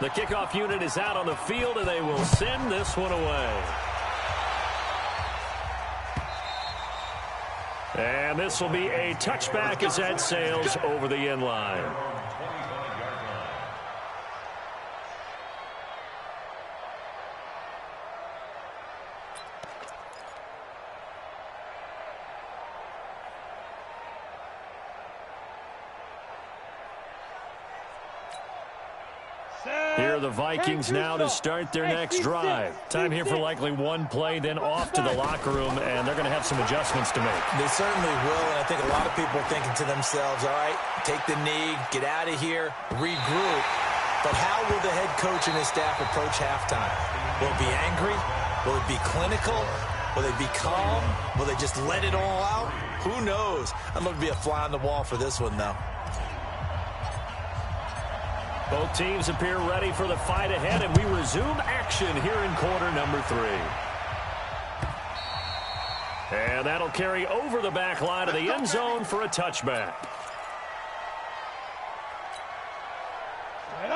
The kickoff unit is out on the field, and they will send this one away. And this will be a touchback as that sails over the end line. Here are the Vikings now to start their next drive. Time here for likely one play, then off to the locker room, and they're going to have some adjustments to make. They certainly will, and I think a lot of people are thinking to themselves, all right, take the knee, get out of here, regroup. But how will the head coach and his staff approach halftime? Will it be angry? Will it be clinical? Will they be calm? Will they just let it all out? Who knows? I'm going to be a fly on the wall for this one, though. Both teams appear ready for the fight ahead, and we resume action here in quarter number 3. And that'll carry over the back line of the end zone for a touchback.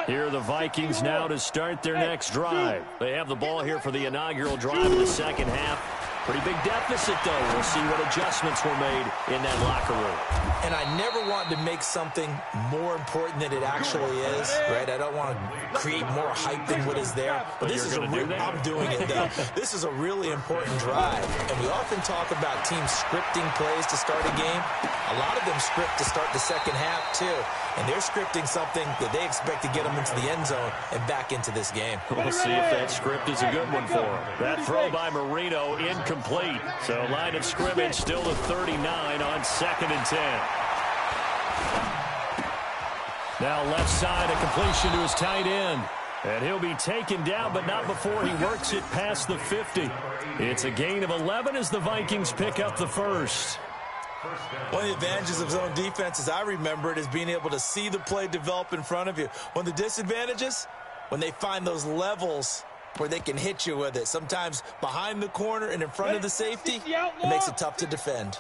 Here are the Vikings now to start their next drive. They have the ball here for the inaugural drive of the second half. Pretty big deficit, though. We'll see what adjustments were made in that locker room. And I never want to make something more important than it actually is, right? I don't want to create more hype than what is there. But this is I'm doing it, though. This is a really important drive. And we often talk about teams scripting plays to start a game. A lot of them script to start the second half, too. And they're scripting something that they expect to get them into the end zone and back into this game. We'll see if that script is a good one for them. That throw by Marino incomplete. So line of scrimmage still to 39 on 2nd and 10. Now left side, a completion to his tight end. And he'll be taken down, but not before he works it past the 50. It's a gain of 11 as the Vikings pick up the first. One of the advantages of zone defense, as I remember it, is being able to see the play develop in front of you. One of the disadvantages, when they find those levels where they can hit you with it. Sometimes behind the corner and in front of the safety, it makes it tough to defend.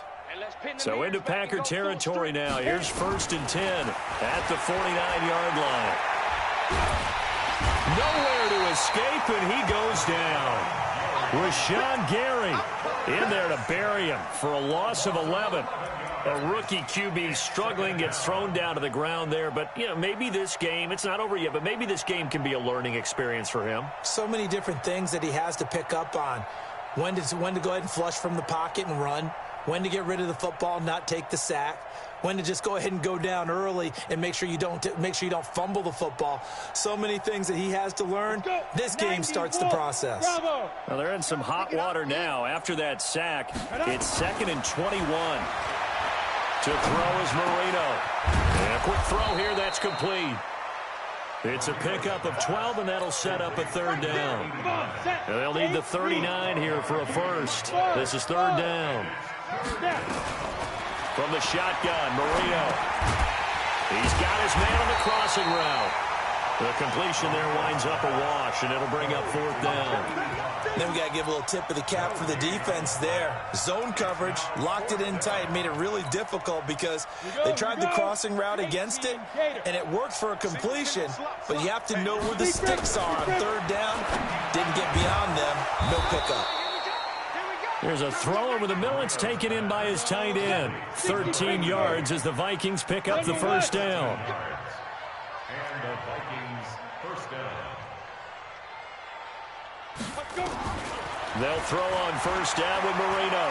So into Packer territory now. Here's 1st and 10 at the 49-yard line. Nowhere to escape, and he goes down. Rashawn Gary in there to bury him for a loss of 11. A rookie QB struggling, gets thrown down to the ground there. But, you know, maybe this game, it's not over yet, but maybe this game can be a learning experience for him. So many different things that he has to pick up on. When to go ahead and flush from the pocket and run. When to get rid of the football, not take the sack. When to just go ahead and go down early and make sure you don't fumble the football. So many things that he has to learn. This game starts the process. Well, they're in some hot water now. After that sack, it's 2nd and 21. To throw is Marino. And a quick throw here, that's complete. It's a pickup of 12, and that'll set up a 3rd down. And they'll need the 39 here for a first. This is 3rd down. From the shotgun, Marino. He's got his man on the crossing route. The completion there winds up a wash, and it'll bring up 4th down. Then we got to give a little tip of the cap for the defense there. Zone coverage, locked it in tight, made it really difficult because they tried the crossing route against it, and it worked for a completion, but you have to know where the sticks are on 3rd down. Didn't get beyond them, no pickup. There's a throw over the middle. It's taken in by his tight end. 13 yards as the Vikings pick up the 1st down. And the Vikings first down. They'll throw on 1st down with Marino.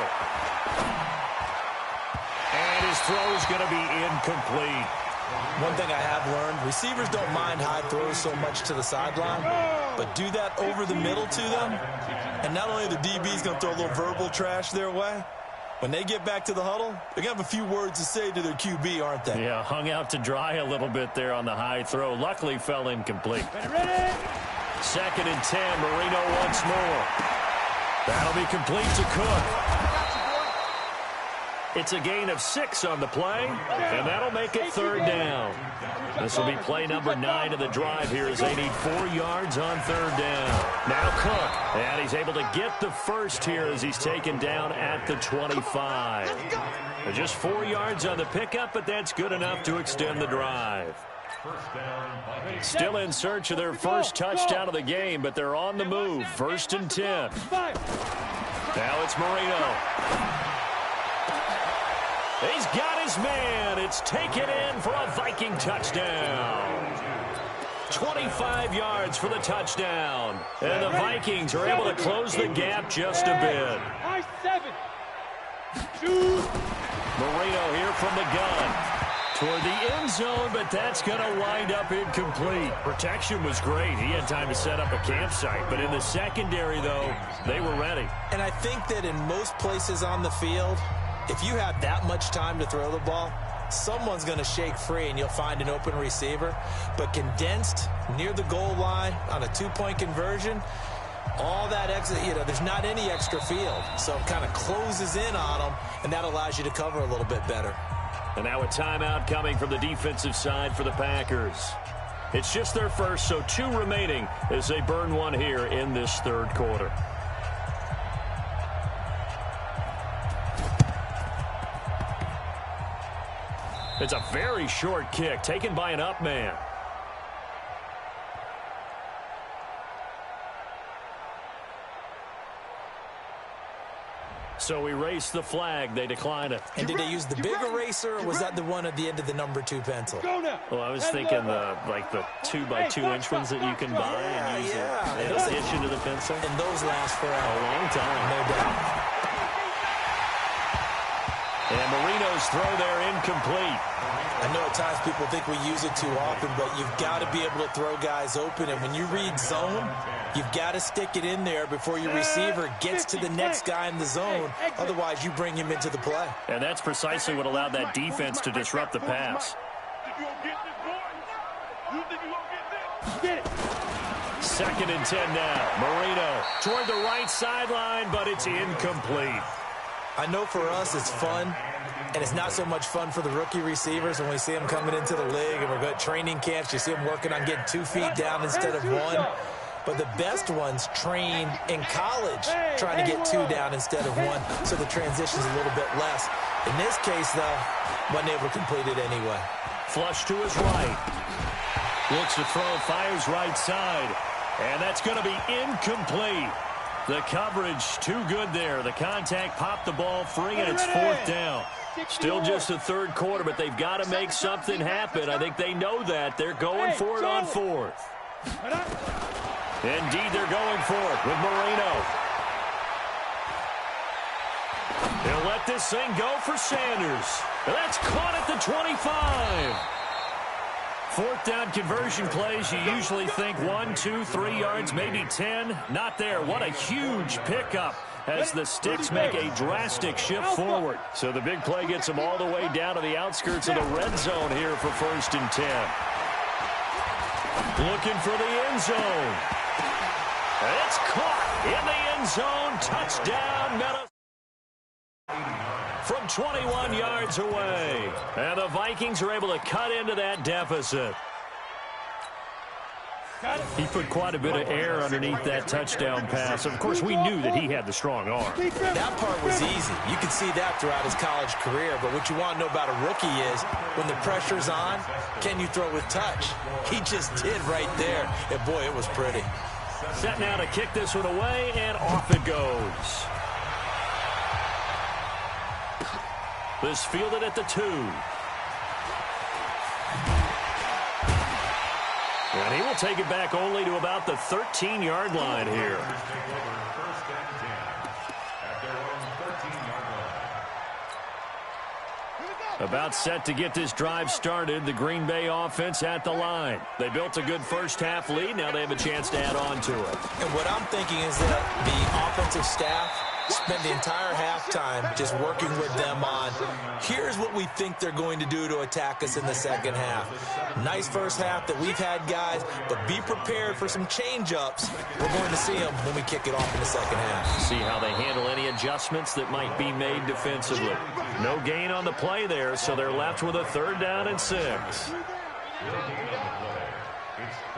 And his throw is going to be incomplete. One thing I have learned, receivers don't mind high throws so much to the sideline, but do that over the middle to them, and not only are the DBs going to throw a little verbal trash their way, when they get back to the huddle, they're going to have a few words to say to their QB, aren't they? Yeah, hung out to dry a little bit there on the high throw. Luckily fell incomplete. 2nd and 10, Marino once more. That'll be complete to Cook. It's a gain of 6 on the play, and that'll make it 3rd down. This will be play number 9 of the drive here as they need 4 yards on 3rd down. Now Cook, and he's able to get the first here as he's taken down at the 25. Just 4 yards on the pickup, but that's good enough to extend the drive. First down, Vikings. Still in search of their first touchdown of the game, but they're on the move. 1st and 10. Now it's Marino. He's got his man. It's taken in for a Viking touchdown. 25 yards for the touchdown. And the Vikings are able to close the gap just a bit. Marino here from the gun. Toward the end zone, but that's going to wind up incomplete. Protection was great. He had time to set up a campsite. But in the secondary, though, they were ready. And I think that in most places on the field, if you have that much time to throw the ball, someone's going to shake free and you'll find an open receiver. But condensed near the goal line on a two-point conversion, all that extra, there's not any extra field. So it kind of closes in on them, and that allows you to cover a little bit better. And now a timeout coming from the defensive side for the Packers. It's just their first, so 2 remaining as they burn one here in this third quarter. It's a very short kick taken by an up man. So we race the flag. They decline it. And did they use the big eraser, or was that the one at the end of the number 2 pencil? Well, I was thinking the 2x2-inch ones that you can buy and use an itch into the pencil. And those last for a long time. No doubt. And Marino's throw there incomplete. I know at times people think we use it too often, but you've got to be able to throw guys open. And when you read zone, you've got to stick it in there before your receiver gets to the next guy in the zone. Otherwise, you bring him into the play. And that's precisely what allowed that defense to disrupt the pass. Second and 10 now. Marino toward the right sideline, but it's incomplete. I know for us it's fun, and it's not so much fun for the rookie receivers when we see them coming into the league and we're going to training camps. You see them working on getting 2 feet down instead of 1. But the best ones train in college trying to get 2 down instead of 1, so the transition's a little bit less. In this case, though, wasn't able to complete it anyway. Flush to his right. Looks to throw, fires right side. And that's going to be incomplete. The coverage too good there. The contact popped the ball free, and it's 4th down. Still just the third quarter, but they've got to make something happen. I think they know that. They're going for it on 4th. Indeed, they're going for it with Marino. They'll let this thing go for Sanders. That's caught at the 25. 4th down conversion plays, you usually think 1, 2, 3 yards, maybe 10. Not there. What a huge pickup as the Sticks make a drastic shift forward. So the big play gets them all the way down to the outskirts of the red zone here for 1st and 10. Looking for the end zone. It's caught in the end zone. Touchdown, Minnesota. From 21 yards away. And the Vikings are able to cut into that deficit. He put quite a bit of air underneath that touchdown pass. Of course, we knew that he had the strong arm. That part was easy. You can see that throughout his college career. But what you want to know about a rookie is when the pressure's on, can you throw with touch? He just did right there. And, boy, it was pretty. Set now to kick this one away, and off it goes. This fielded at the 2. And he will take it back only to about the 13-yard line here. About set to get this drive started. The Green Bay offense at the line. They built a good first-half lead. Now they have a chance to add on to it. And what I'm thinking is that the offensive staff spent the entire halftime just working with them on, here's what we think they're going to do to attack us in the second half. Nice first half that we've had, guys, but be prepared for some change-ups. We're going to see them when we kick it off in the second half. See how they handle any adjustments that might be made defensively. No gain on the play there, so they're left with a 3rd down and 6. It's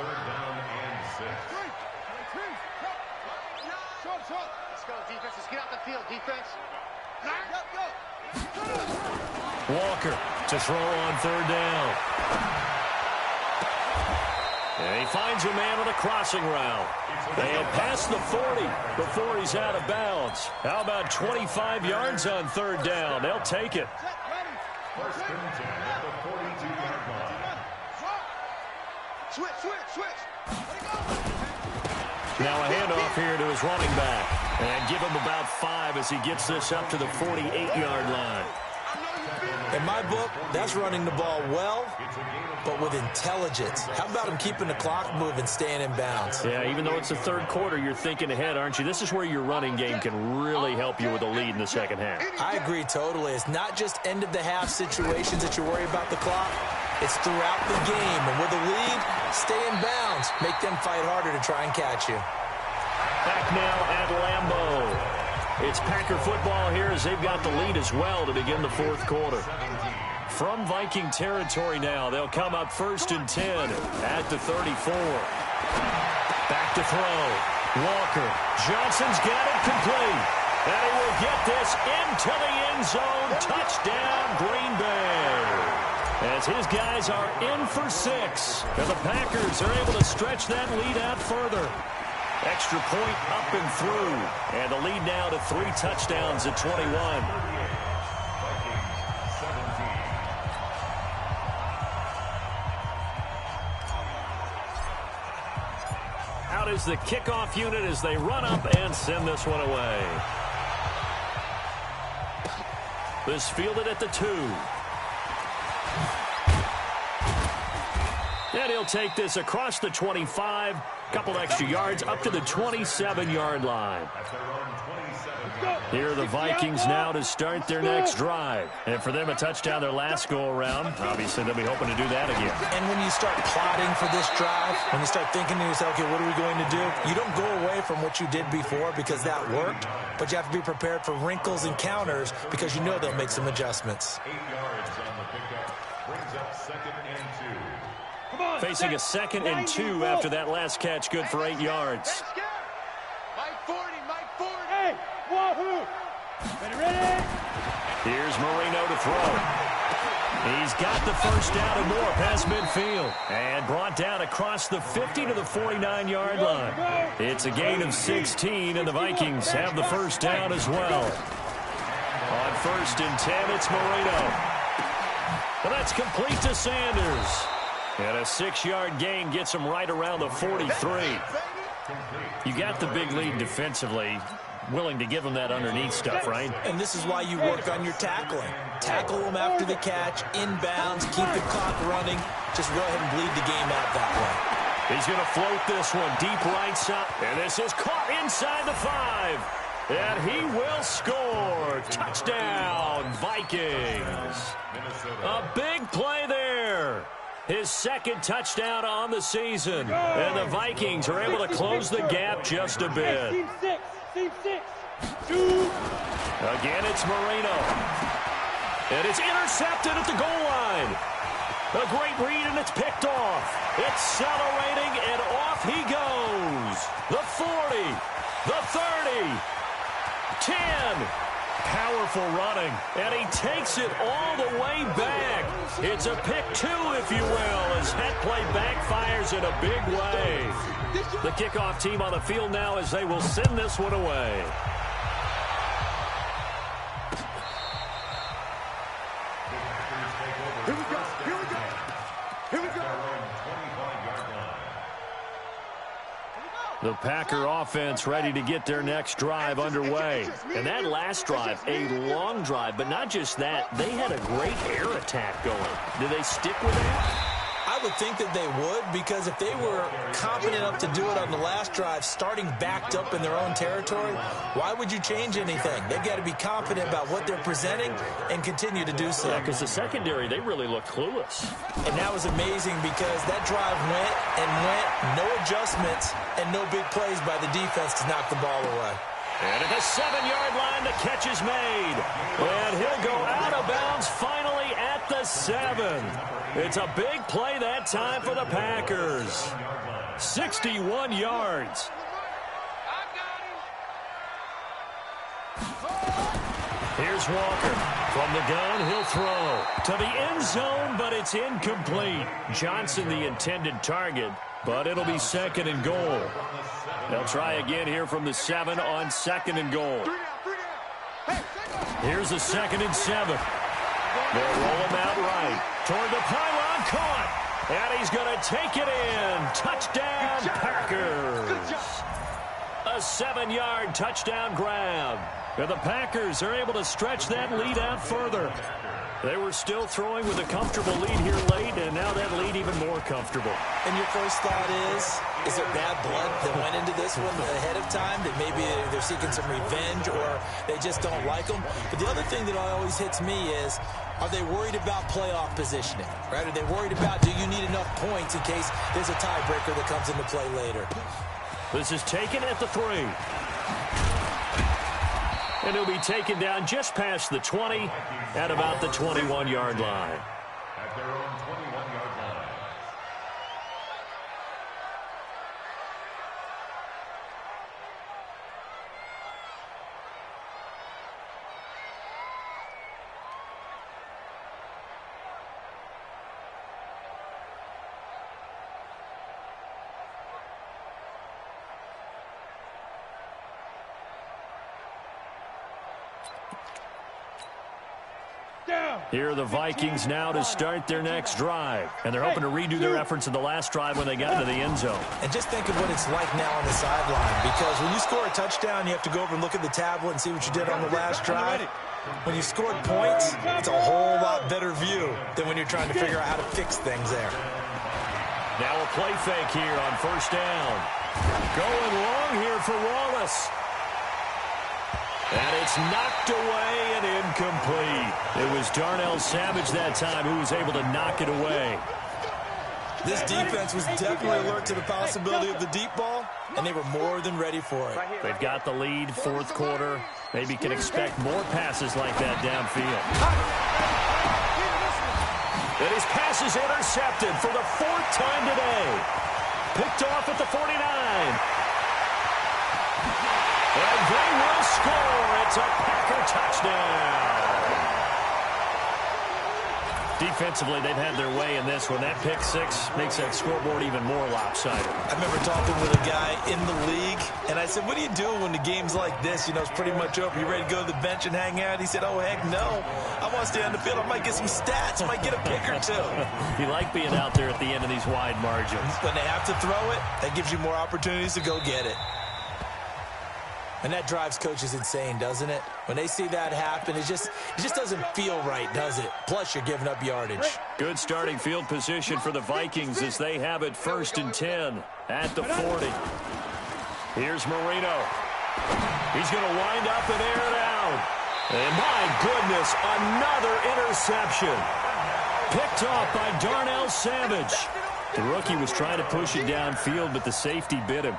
3rd down and 6. Let's go, defense. Let's get out the field, defense. Walker to throw on 3rd down. And he finds a man on a crossing route. And past the 40 before he's out of bounds. How about 25 yards on third down? They'll take it. First and 10 at the 42-yard line. Switch. Now a handoff here to his running back. And give him about 5 as he gets this up to the 48-yard line. In my book, that's running the ball well, but with intelligence. How about him keeping the clock moving, staying in bounds? Yeah, even though it's the third quarter, you're thinking ahead, aren't you? This is where your running game can really help you with a lead in the second half. I agree totally. It's not just end-of-the-half situations that you worry about the clock. It's throughout the game. And with a lead, stay in bounds. Make them fight harder to try and catch you. Back now at Lambeau. It's Packer football here as they've got the lead as well to begin the fourth quarter. From Viking territory now, they'll come up first and 10 at the 34. Back to throw. Walker. Johnson's got it complete. And he will get this into the end zone. Touchdown, Green Bay. As his guys are in for 6. And the Packers are able to stretch that lead out further. Extra point up and through. And the lead now to 3 touchdowns at 21. Out is the kickoff unit as they run up and send this one away. This fielded at the 2. And he'll take this across the 25. Couple extra yards up to the 27-yard line. Here are the Vikings now to start their next drive. And for them, a touchdown their last go-around. Obviously, they'll be hoping to do that again. And when you start plotting for this drive, when you start thinking to yourself, okay, what are we going to do? You don't go away from what you did before because that worked, but you have to be prepared for wrinkles and counters because you know they'll make some adjustments. 8 yards on the pickup. Brings up 2nd and 2. Facing a 2nd and 2 after that last catch, good for 8 yards. Mike 40. Hey, wahoo! Ready? Here's Marino to throw. He's got the first down and more past midfield. And brought down across the 50 to the 49-yard line. It's a gain of 16, and the Vikings have the first down as well. On 1st and 10, it's Marino. Well, that's complete to Sanders. And a 6-yard gain gets him right around the 43. You got the big lead defensively. Willing to give them that underneath stuff, right? And this is why you work on your tackling. Tackle them after the catch, inbounds, keep the clock running. Just go ahead and bleed the game out that way. He's going to float this one deep right side. And this is caught inside the 5. And he will score. Touchdown, Vikings. A big play there. His 2nd touchdown on the season. And the Vikings are able to close the gap just a bit. Team 6. Again, it's Marino. And it's intercepted at the goal line. A great read, and it's picked off. Accelerating, and off he goes. The 40, the 30, 10. Powerful running, and he takes it all the way back. It's a pick 2, if you will, as that play backfires in a big way. The kickoff team on the field now as they will send this one away. The Packer offense ready to get their next drive underway. And that last drive, a long drive, but not just that, they had a great air attack going. Do they stick with that? I would think that they would, because if they were confident enough to do it on the last drive, starting backed up in their own territory, why would you change anything? They've got to be confident about what they're presenting and continue to do so. Yeah, because the secondary, they really looked clueless. And that was amazing because that drive went and went, no adjustments, and no big plays by the defense to knock the ball away. And at the 7-yard line, the catch is made. And he'll go out of bounds finally at the 7. It's a big play that time for the Packers. 61 yards. Here's Walker. From the gun, he'll throw to the end zone, but it's incomplete. Johnson the intended target, but it'll be 2nd and goal. They'll try again here from the 7 on 2nd and goal. Here's a 2nd and 7. They'll roll him out right. Toward the pylon, caught. And he's going to take it in. Touchdown, Packers. A 7-yard touchdown grab. And the Packers are able to stretch that lead out further. They were still throwing with a comfortable lead here late, and now that lead even more comfortable. And your first thought is there bad blood that went into this one ahead of time, that maybe they're seeking some revenge or they just don't like them? But the other thing that always hits me is, are they worried about playoff positioning, right? Are they worried about, do you need enough points in case there's a tiebreaker that comes into play later? This is taken at the 3. And he'll be taken down just past the 20 at about the 21-yard line. At their own 21-yard line. Here are the Vikings now to start their next drive. And they're hoping to redo their efforts in the last drive when they got into the end zone. And just think of what it's like now on the sideline. Because when you score a touchdown, you have to go over and look at the tablet and see what you did on the last drive. When you scored points, it's a whole lot better view than when you're trying to figure out how to fix things there. Now a play fake here on 1st down. Going long here for Wallace. And it's knocked away and incomplete. It was Darnell Savage that time who was able to knock it away. This defense was definitely alert to the possibility of the deep ball, and they were more than ready for it. They've got the lead, 4th quarter. Maybe can expect more passes like that downfield. And his pass is intercepted for the 4th time today. Picked off at the 49. And they will score. It's a Packer touchdown. Defensively, they've had their way in this one. That pick 6 makes that scoreboard even more lopsided. I remember talking with a guy in the league, and I said, what do you do when the game's like this? You know, it's pretty much over. You ready to go to the bench and hang out? He said, oh, heck no. I want to stay on the field. I might get some stats. I might get a pick or 2. You like being out there at the end of these wide margins. When they have to throw it, that gives you more opportunities to go get it. And that drives coaches insane, doesn't it? When they see that happen, it just doesn't feel right, does it? Plus, you're giving up yardage. Good starting field position for the Vikings as they have it 1st and 10 at the 40. Here's Marino. He's going to wind up and air it out. And my goodness, another interception. Picked off by Darnell Savage. The rookie was trying to push it downfield, but the safety bit him.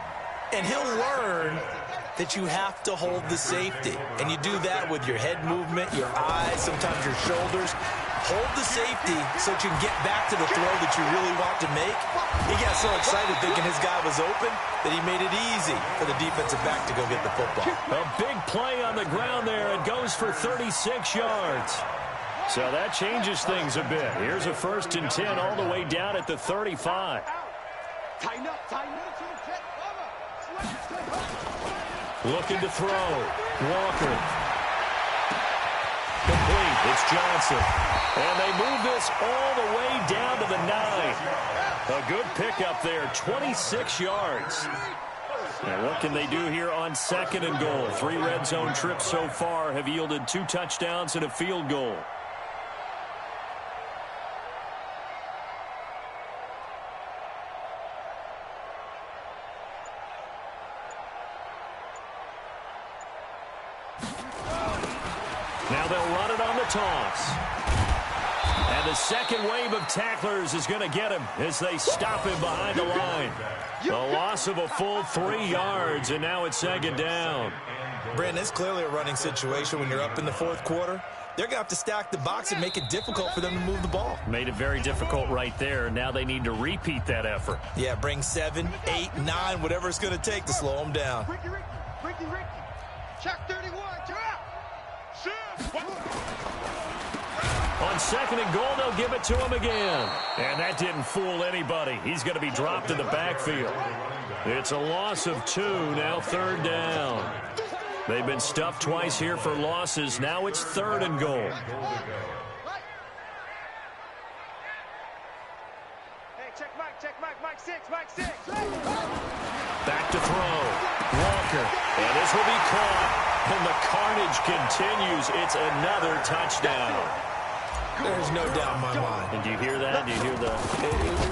And he'll learn that you have to hold the safety. And you do that with your head movement, your eyes, sometimes your shoulders. Hold the safety so that you can get back to the throw that you really want to make. He got so excited thinking his guy was open that he made it easy for the defensive back to go get the football. A big play on the ground there. It goes for 36 yards. So that changes things a bit. Here's a 1st and 10 all the way down at the 35. Tighten up, tighten up. Looking to throw. Walker. Complete. It's Johnson. And they move this all the way down to the 9. A good pickup there. 26 yards. Now what can they do here on 2nd and goal? 3 red zone trips so far have yielded 2 touchdowns and a field goal. Now they'll run it on the toss. And the second wave of tacklers is going to get him as they stop him behind the line. The loss of a full 3 yards, and now it's 2nd down. Brandon, it's clearly a running situation when you're up in the 4th quarter. They're going to have to stack the box and make it difficult for them to move the ball. Made it very difficult right there. Now they need to repeat that effort. Yeah, bring 7, 8, 9, whatever it's going to take to slow them down. Ricky. Check 31. Turn out. On second and goal, they'll give it to him again. And that didn't fool anybody. He's going to be dropped in the backfield. It's a loss of 2, now third down. They've been stuffed twice here for losses. Now it's third and goal. Hey, check Mike 6. Back to throw. Walker. And this will be caught. And the carnage continues. It's another touchdown. There's no doubt in my mind. And do you hear that? Do you hear the...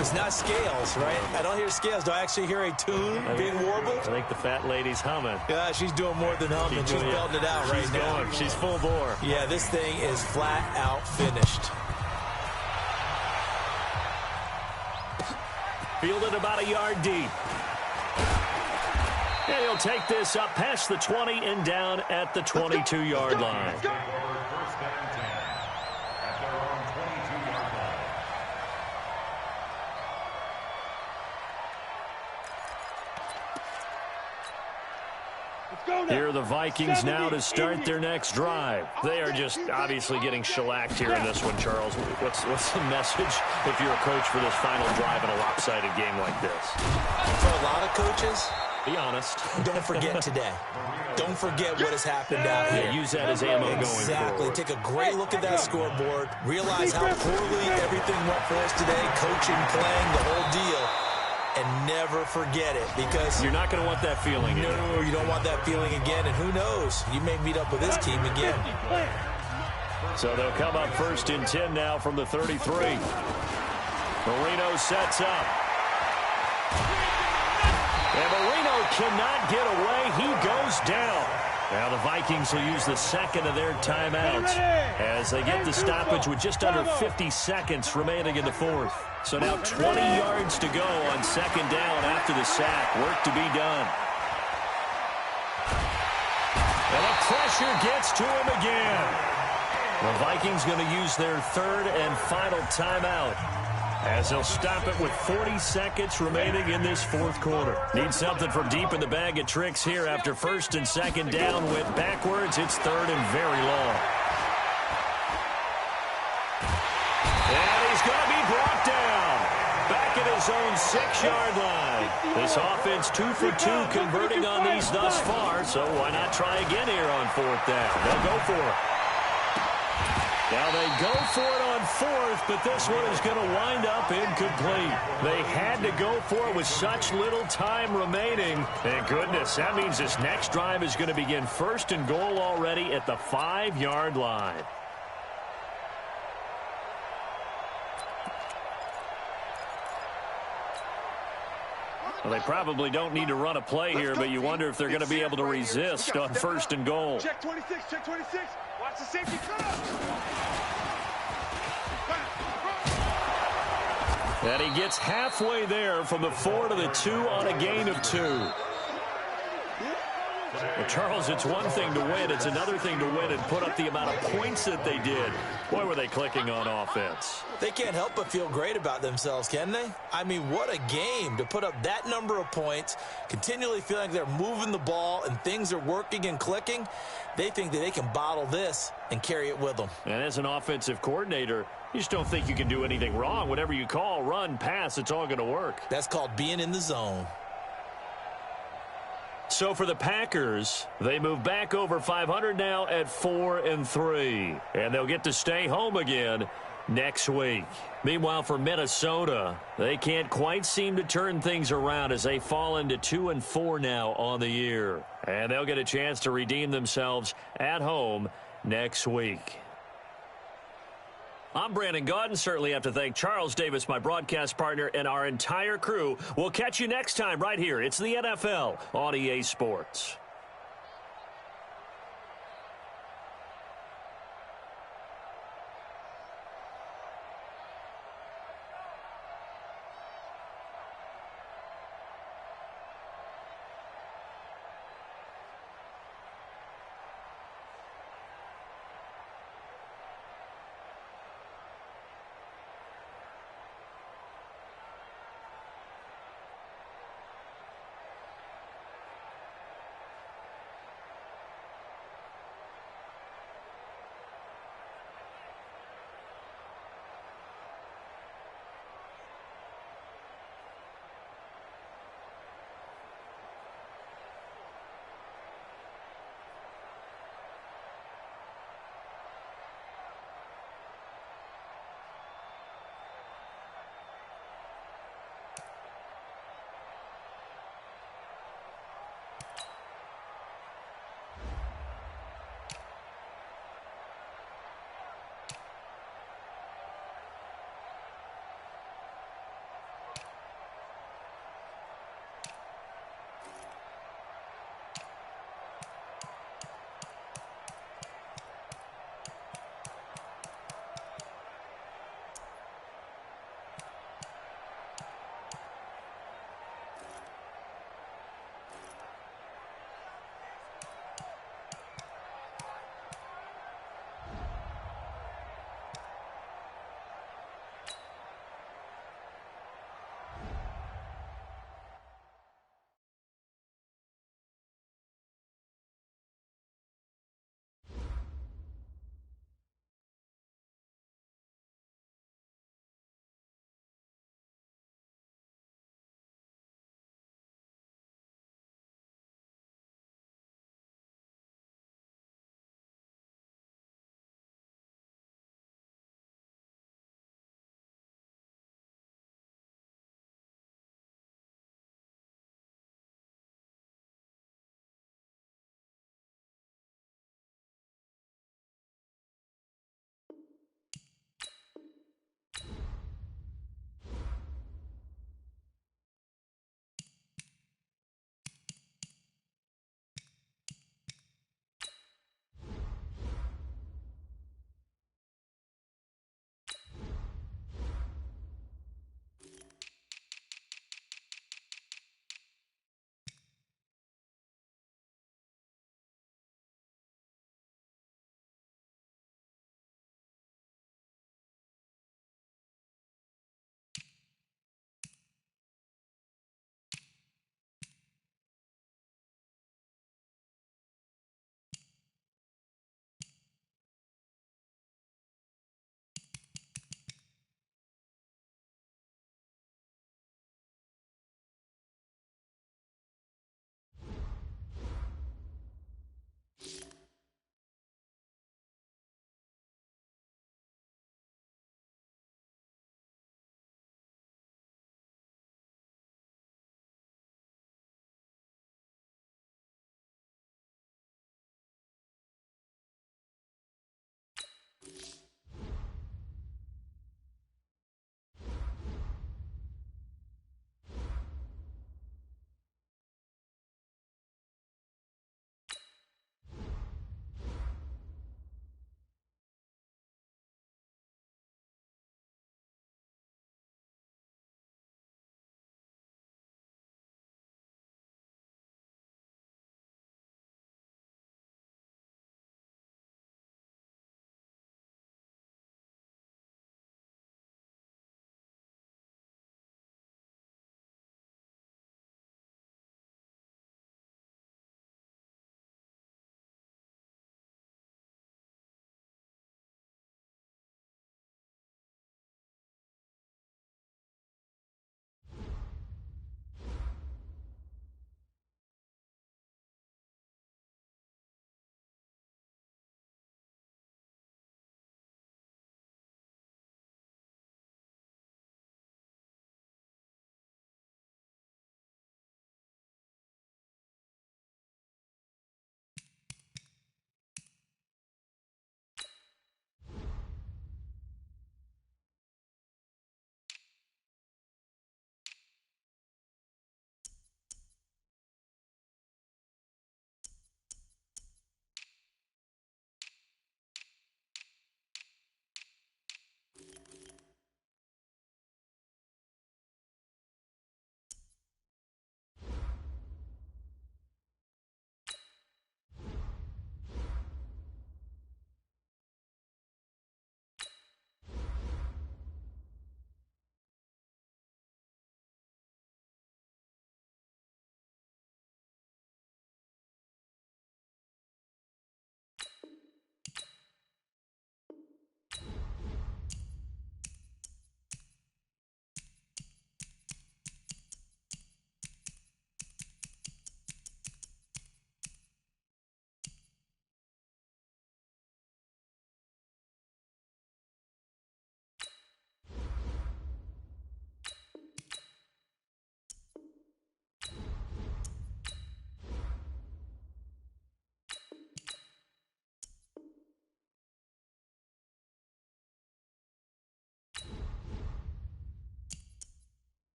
It's not scales, right? I don't hear scales. Do I actually hear a tune being warbled? I think the fat lady's humming. Yeah, she's doing more than humming. She's belting it out right now. Going. She's full bore. Yeah, this thing is flat out finished. Fielded about a yard deep. And he'll take this up past the 20 and down at the 22-yard line. Here are the Vikings now to start their next drive. They are just obviously getting shellacked here in this one, Charles. What's the message if you're a coach for this final drive in a lopsided game like this? For a lot of coaches, be honest. Don't forget today. Don't forget what has happened out here. Yeah, use that as ammo going forward. Exactly. Take a great look at that scoreboard. Realize how poorly everything went for us today. Coaching, playing, the whole deal. And never forget it, because you're not going to want that feeling. No, you don't want that feeling again. And who knows? You may meet up with this team again. So they'll come up first and 10 now from the 33. Marino sets up. And Marino cannot get away. He goes down. Now the Vikings will use the second of their timeouts as they get the stoppage with just under 50 seconds remaining in the fourth. So now 20 yards to go on second down after the sack. Work to be done. And the pressure gets to him again. The Vikings going to use their third and final timeout as they'll stop it with 40 seconds remaining in this fourth quarter. Need something from deep in the bag of tricks here after first and second down went backwards. It's third and very long. And he's going to be brought down back at his own 6-yard line. This offense 2 for 2 converting on these thus far, so why not try again here on fourth down? They'll go for it. Now they go for it on fourth, but this one is going to wind up incomplete. They had to go for it with such little time remaining. Thank goodness. That means this next drive is going to begin first and goal already at the 5-yard line. Well, they probably don't need to run a play here, but you wonder if they're going to be able to resist on first and goal. Check 26, check 26. Watch the safety cut. And he gets halfway there from the 4 to the 2 on a gain of 2. Well, Charles, it's one thing to win. It's another thing to win and put up the amount of points that they did. Boy, were they clicking on offense. They can't help but feel great about themselves, can they? I mean, what a game to put up that number of points, continually feeling they're moving the ball and things are working and clicking. They think that they can bottle this and carry it with them. And as an offensive coordinator, you just don't think you can do anything wrong. Whatever you call, run, pass, it's all going to work. That's called being in the zone. So for the Packers, they move back over 500 now at 4-3. And they'll get to stay home again next week. Meanwhile, for Minnesota, they can't quite seem to turn things around as they fall into 2-4 now on the year. And they'll get a chance to redeem themselves at home next week. I'm Brandon Gaudin. Certainly have to thank Charles Davis, my broadcast partner, and our entire crew. We'll catch you next time right here. It's the NFL on EA Sports.